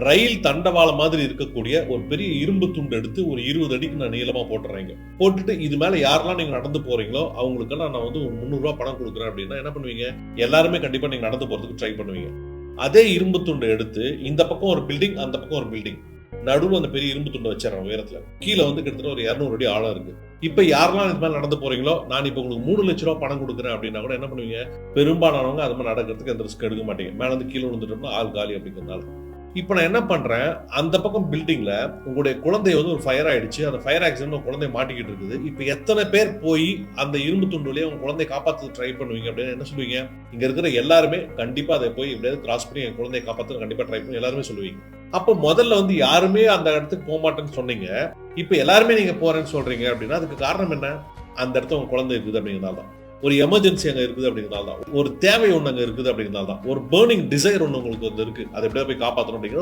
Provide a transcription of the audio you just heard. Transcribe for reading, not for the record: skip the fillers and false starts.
ரயில் தண்டவாளம் மாதிரி இருக்கக்கூடிய ஒரு பெரிய இரும்பு துண்டு எடுத்து ஒரு 20 அடிக்கு நான் நீளமா போட்டுறேங்க. போட்டுட்டு இது மேல யாரெல்லாம் நீங்க நடந்து போறீங்களோ அவங்களுக்கெல்லாம் நான் வந்து ஒரு 300 ரூபாய் பணம் கொடுக்குறேன் அப்படின்னா என்ன பண்ணுவீங்க? எல்லாருமே கண்டிப்பா நீங்க நடந்து போறதுக்கு ட்ரை பண்ணுவீங்க. அதே இரும்பு துண்டை எடுத்து இந்த பக்கம் ஒரு பில்டிங், அந்த பக்கம் ஒரு பில்டிங், நடுவுல அந்த பெரிய இரும்பு துண்டை வச்சிடறேன் உயரத்துல. கீழே வந்து கிட்டத்தட்ட ஒரு 200 அடி ஆழம் இருக்கு. இப்ப யாரெல்லாம் இது மாதிரி நடந்து போறீங்களோ நான் இப்ப உங்களுக்கு 3 லட்சம் ரூபாய் பணம் கொடுக்குறேன் அப்படின்னா கூட என்ன பண்ணுவீங்க? பெரும்பாலானவங்க அது மாதிரி நடக்கிறதுக்கு எந்த ரிஸ்க் எடுக்க மாட்டீங்க. மேல இருந்து கீழே விழுந்துட்டோம்னா ஆள் காலி அப்படிங்கிறதுனால. இப்ப நான் என்ன பண்றேன், அந்த பக்கம் பில்டிங்ல உங்களுடைய குழந்தை வந்து ஒரு ஃபயர் ஆயிடுச்சு. அந்த ஃபயர் ஆக்சிடென்ட்ல உங்க குழந்தை மாட்டிக்கிட்டு இருக்குது. இப்ப எத்தனை பேர் போய் அந்த இரும்பு துண்டு வழியா உங்க குழந்தையை காப்பாற்ற ட்ரை பண்ணுவீங்க அப்படின்னு என்ன சொல்லுவீங்க? இங்க இருக்கிற எல்லாருமே கண்டிப்பா அதை போய் எப்படியாவது கிராஸ் பண்ணி என் குழந்தையை காப்பாற்ற கண்டிப்பா ட்ரை பண்ணி எல்லாருமே சொல்லுவீங்க. அப்போ முதல்ல வந்து யாருமே அந்த இடத்துக்கு போக மாட்டேன்னு சொன்னீங்க. இப்ப எல்லாருமே நீங்க போறேன்னு சொல்றீங்க அப்படின்னா அதுக்கு காரணம் என்ன? அந்த இடத்துல உங்க குழந்தை இருக்குது அப்படிங்கிறதால தான். ஒரு எமர்ஜென்சி அங்க இருக்குது அப்படிங்கிறதால தான். ஒரு தேவை ஒண்ணு அங்க இருக்குது அப்படிங்கிறதால தான். ஒரு பர்னிங் டிசைர் ஒண்ணு உங்களுக்கு வந்து இருக்கு. அதை எப்படியா போய் காப்பாற்றணும் அப்படிங்கிற